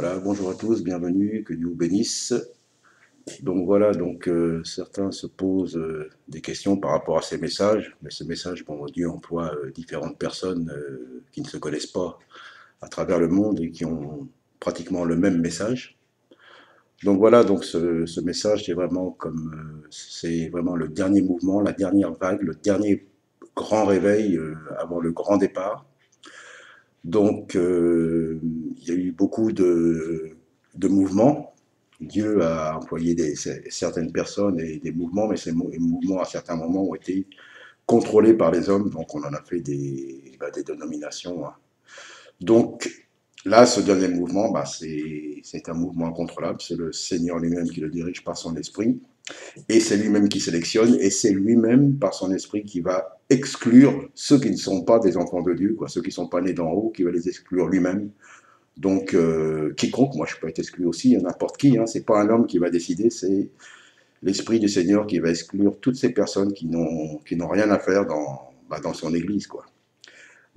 Voilà, bonjour à tous, bienvenue, que Dieu vous bénisse. Donc voilà, certains se posent des questions par rapport à ces messages, mais ces messages, bon, Dieu emploie différentes personnes qui ne se connaissent pas à travers le monde et qui ont pratiquement le même message. Donc voilà, ce message, c'est vraiment le dernier mouvement, la dernière vague, le dernier grand réveil avant le grand départ. Il y a eu beaucoup de mouvements. Dieu a employé certaines personnes et des mouvements, mais ces mouvements, à certains moments, ont été contrôlés par les hommes. Donc, on en a fait des dénominations, hein. Donc, là, ce dernier mouvement, c'est un mouvement incontrôlable. C'est le Seigneur lui-même qui le dirige par son esprit. Et c'est lui-même qui sélectionne, et c'est lui-même, par son esprit, qui va exclure ceux qui ne sont pas des enfants de Dieu, quoi, ceux qui ne sont pas nés d'en haut, qui va les exclure lui-même. Quiconque, moi je peux être exclu aussi, n'importe qui, hein, c'est pas un homme qui va décider, c'est l'Esprit du Seigneur qui va exclure toutes ces personnes qui n'ont rien à faire dans son Église, quoi.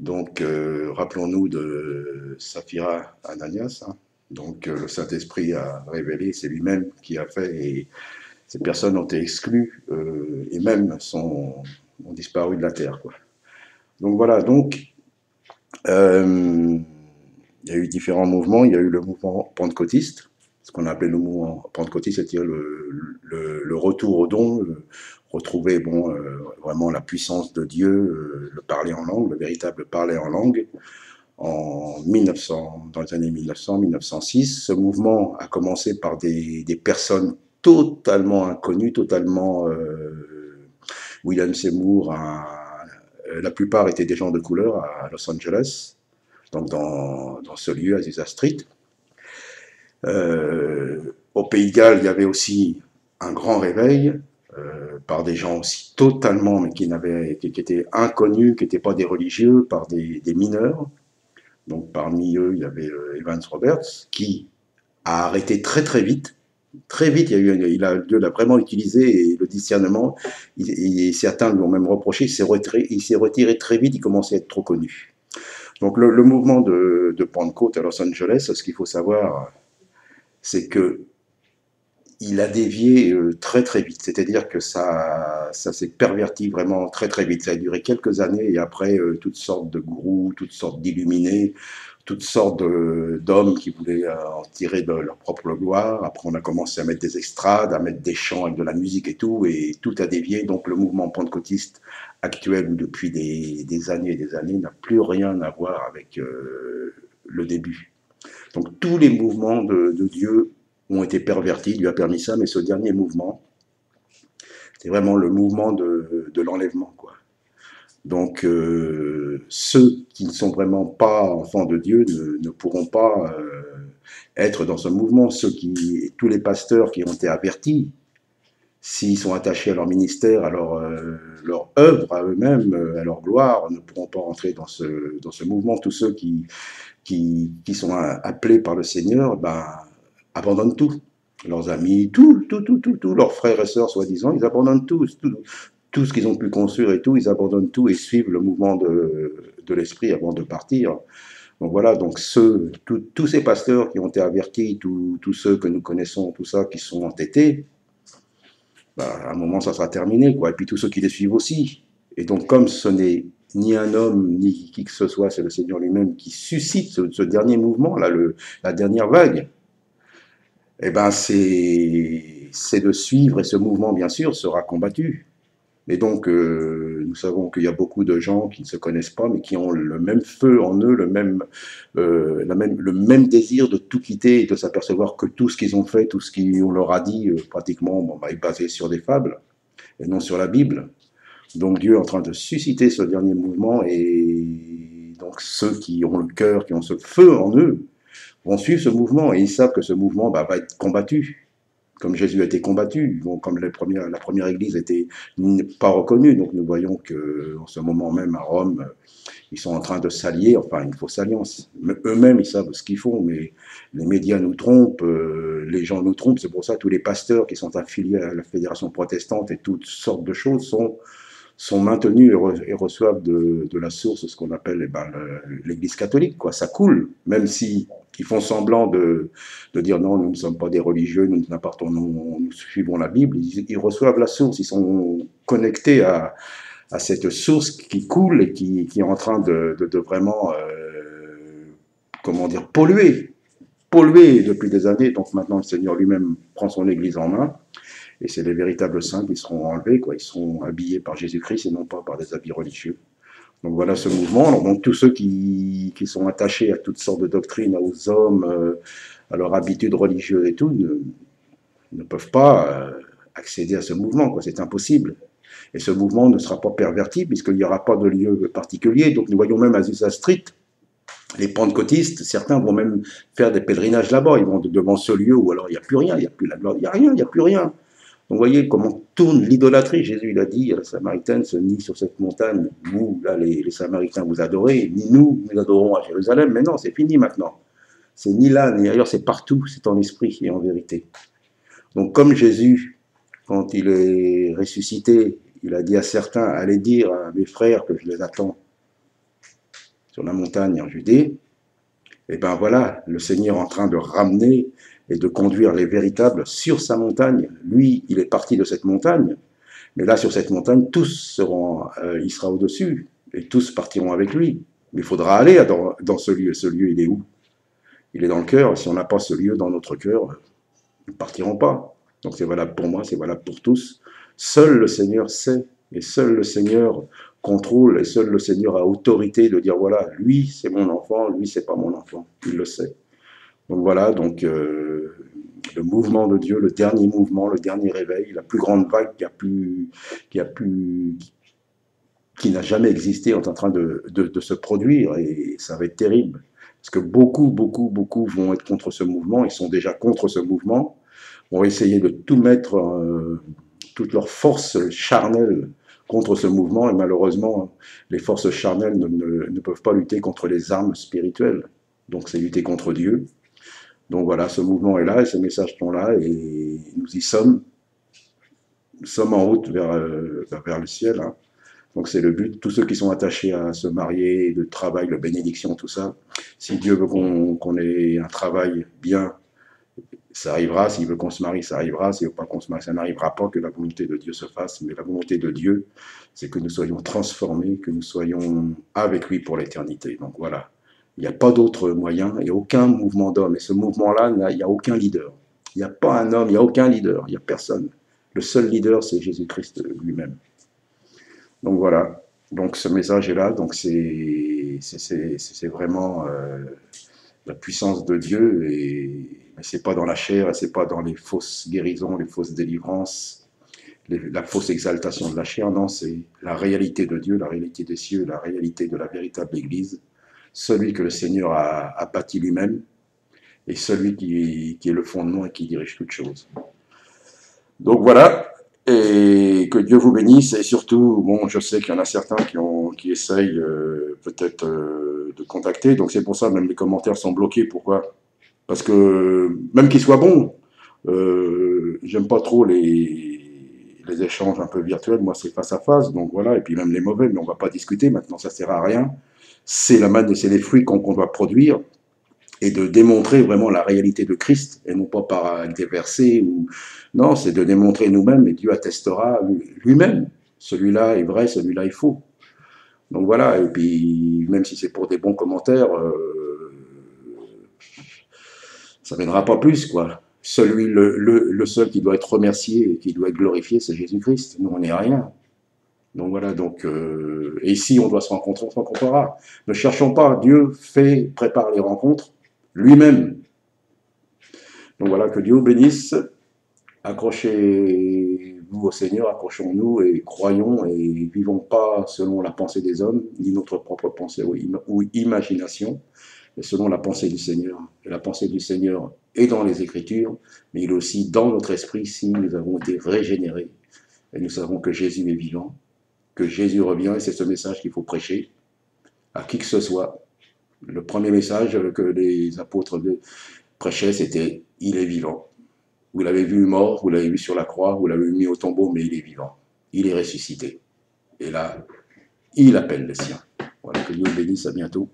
Rappelons-nous de Saphira Ananias, hein. Le Saint-Esprit a révélé, c'est lui-même qui a fait, et ces personnes ont été exclues et même ont disparu de la terre, quoi. Donc voilà, euh, il y a eu différents mouvements. Il y a eu le mouvement pentecôtiste, ce qu'on appelait le mouvement pentecôtiste, c'est-à-dire le retour au don, retrouver vraiment la puissance de Dieu, le parler en langue, le véritable parler en langue. En 1900, dans les années 1900-1906, ce mouvement a commencé par des personnes totalement inconnues, totalement William Seymour, la plupart étaient des gens de couleur à Los Angeles, donc dans ce lieu, Azusa Street. Au Pays de Galles, il y avait aussi un grand réveil par des gens aussi totalement, mais qui étaient inconnus, qui n'étaient pas des religieux, par des mineurs. Donc parmi eux, il y avait Evans Roberts, qui a arrêté très très vite. Très vite, Dieu l'a vraiment utilisé, et le discernement, certains lui ont même reproché, il s'est retiré très vite, il commençait à être trop connu. Donc le mouvement de Pentecôte à Los Angeles, ce qu'il faut savoir, c'est que il a dévié très très vite. C'est-à-dire que ça s'est perverti vraiment très très vite. Ça a duré quelques années, et après, toutes sortes de gourous, toutes sortes d'illuminés, toutes sortes d'hommes qui voulaient en tirer de leur propre gloire. Après, on a commencé à mettre des estrades, à mettre des chants avec de la musique et tout a dévié. Donc le mouvement pentecôtiste actuel, ou depuis des années et des années, n'a plus rien à voir avec le début. Donc tous les mouvements de Dieu ont été pervertis, Dieu a permis ça, mais ce dernier mouvement, c'est vraiment le mouvement de l'enlèvement, quoi. Ceux qui ne sont vraiment pas enfants de Dieu ne pourront pas être dans ce mouvement. Tous les pasteurs qui ont été avertis, s'ils sont attachés à leur ministère, à leur œuvre, à eux-mêmes, à leur gloire, ne pourront pas rentrer dans ce mouvement. Tous ceux qui sont appelés par le Seigneur, abandonnent tout. Leurs amis, tout, leurs frères et sœurs, soi-disant, ils abandonnent tout ce qu'ils ont pu construire et tout, ils abandonnent tout et suivent le mouvement de l'esprit avant de partir. Donc voilà, tous ces pasteurs qui ont été avertis, tous ceux que nous connaissons, tout ça, qui sont entêtés, à un moment, ça sera terminé, quoi. Et puis tous ceux qui les suivent aussi. Et donc, comme ce n'est ni un homme, ni qui que ce soit, c'est le Seigneur lui-même qui suscite ce dernier mouvement, là, la dernière vague, eh ben c'est de suivre, et ce mouvement, bien sûr, sera combattu. Mais nous savons qu'il y a beaucoup de gens qui ne se connaissent pas, mais qui ont le même feu en eux, le même désir de tout quitter et de s'apercevoir que tout ce qu'ils ont fait, tout ce qu'on leur a dit, pratiquement, est basé sur des fables et non sur la Bible. Donc Dieu est en train de susciter ce dernier mouvement, et donc ceux qui ont le cœur, qui ont ce feu en eux, vont suivre ce mouvement, et ils savent que ce mouvement va être combattu, comme Jésus a été combattu, comme la première Église n'était pas reconnue. Donc nous voyons qu'en ce moment même à Rome, ils sont en train de s'allier, enfin une fausse alliance. Eux-mêmes, ils savent ce qu'ils font, mais les médias nous trompent, les gens nous trompent. C'est pour ça que tous les pasteurs qui sont affiliés à la Fédération protestante et toutes sortes de choses sont maintenus et reçoivent de la source ce qu'on appelle l'Église catholique, quoi. Ça coule, même si qui font semblant de dire non, nous ne sommes pas des religieux, nous appartenons, nous suivons la Bible, ils reçoivent la source, ils sont connectés à cette source qui coule et qui est en train de vraiment, comment dire, polluer depuis des années. Donc maintenant, le Seigneur lui-même prend son Église en main. Et c'est les véritables saints qui seront enlevés, quoi. Ils seront habillés par Jésus-Christ et non pas par des habits religieux. Donc voilà ce mouvement. Alors, donc tous ceux qui sont attachés à toutes sortes de doctrines, aux hommes, à leur habitude religieuse et tout, ne peuvent pas accéder à ce mouvement, quoi. C'est impossible. Et ce mouvement ne sera pas perverti puisqu'il n'y aura pas de lieu particulier. Donc nous voyons même à Azusa Street, les pentecôtistes, certains vont même faire des pèlerinages là-bas. Ils vont devant ce lieu où alors il n'y a plus rien, il n'y a plus la gloire, il n'y a rien, il n'y a plus rien. Donc vous voyez comment tourne l'idolâtrie. Jésus il a dit à la Samaritaine, ce nid sur cette montagne, vous, là, les Samaritains, vous adorez, ni nous adorons à Jérusalem. Mais non, c'est fini maintenant. C'est ni là, ni ailleurs, c'est partout, c'est en esprit et en vérité. Donc comme Jésus, quand il est ressuscité, il a dit à certains, allez dire à mes frères que je les attends sur la montagne en Judée, et bien voilà, le Seigneur est en train de ramener et de conduire les véritables sur sa montagne. Lui, il est parti de cette montagne, mais là, sur cette montagne, tous seront, il sera au-dessus, et tous partiront avec lui. Mais il faudra aller dans ce lieu. Ce lieu, il est où? Il est dans le cœur. Si on n'a pas ce lieu dans notre cœur, nous ne partirons pas. Donc c'est valable pour moi, c'est valable pour tous. Seul le Seigneur sait, et seul le Seigneur contrôle, et seul le Seigneur a autorité de dire, voilà, lui, c'est mon enfant, lui, c'est pas mon enfant. Il le sait. Donc voilà, donc le mouvement de Dieu, le dernier mouvement, le dernier réveil, la plus grande vague qui n'a jamais existé est en train de se produire, et ça va être terrible. Parce que beaucoup vont être contre ce mouvement, ils sont déjà contre ce mouvement, vont essayer de tout mettre, toute leur force charnelle contre ce mouvement, et malheureusement, les forces charnelles ne peuvent pas lutter contre les armes spirituelles. Donc c'est lutter contre Dieu. Donc voilà, ce mouvement est là, et ces messages sont là, et nous y sommes. Nous sommes en route vers le ciel, hein. Donc c'est le but. Tous ceux qui sont attachés à se marier, le travail, la bénédiction, tout ça, si Dieu veut qu'on ait un travail bien, ça arrivera. S'il veut qu'on se marie, ça arrivera. S'il ne veut pas qu'on se marie, ça n'arrivera pas, que la volonté de Dieu se fasse. Mais la volonté de Dieu, c'est que nous soyons transformés, que nous soyons avec lui pour l'éternité. Donc voilà. Il n'y a pas d'autre moyen, il n'y a aucun mouvement d'homme. Et ce mouvement-là, il n'y a aucun leader. Il n'y a pas un homme, il n'y a aucun leader, il n'y a personne. Le seul leader, c'est Jésus-Christ lui-même. Donc voilà, donc ce message est là, donc c'est vraiment la puissance de Dieu, mais c'est pas dans la chair, c'est pas dans les fausses guérisons, les fausses délivrances, la fausse exaltation de la chair, non, c'est la réalité de Dieu, la réalité des cieux, la réalité de la véritable Église, celui que le Seigneur a bâti lui-même, et celui qui est le fondement et qui dirige toutes choses. Donc voilà. Et que Dieu vous bénisse, et surtout, bon, je sais qu'il y en a certains qui essayent peut-être de contacter, donc c'est pour ça même les commentaires sont bloqués. Pourquoi? Parce que même qu'ils soient bons, j'aime pas trop les échanges un peu virtuels, moi c'est face à face, donc voilà, et puis même les mauvais, mais on va pas discuter maintenant, ça sert à rien. C'est les fruits qu'on doit produire, et de démontrer vraiment la réalité de Christ, et non pas par des versets, ou non, c'est de démontrer nous-mêmes, et Dieu attestera lui-même, celui-là est vrai, celui-là est faux. Donc voilà, et puis même si c'est pour des bons commentaires, ça ne viendra pas plus, quoi. Le seul qui doit être remercié et qui doit être glorifié, c'est Jésus-Christ. Nous, on n'est rien. Donc voilà, donc, et si on doit se rencontrer, on se rencontrera. Ne cherchons pas, Dieu prépare les rencontres lui-même. Donc voilà, que Dieu vous bénisse. Accrochez-vous au Seigneur, accrochons-nous et croyons et vivons pas selon la pensée des hommes, ni notre propre pensée ou imagination, mais selon la pensée du Seigneur. Et la pensée du Seigneur est dans les Écritures, mais il est aussi dans notre esprit si nous avons été régénérés. Et nous savons que Jésus est vivant, que Jésus revient, et c'est ce message qu'il faut prêcher à qui que ce soit. Le premier message que les apôtres prêchaient, c'était « Il est vivant ». Vous l'avez vu mort, vous l'avez vu sur la croix, vous l'avez mis au tombeau, mais il est vivant. Il est ressuscité. Et là, il appelle les siens. Voilà, que Dieu bénisse, à bientôt.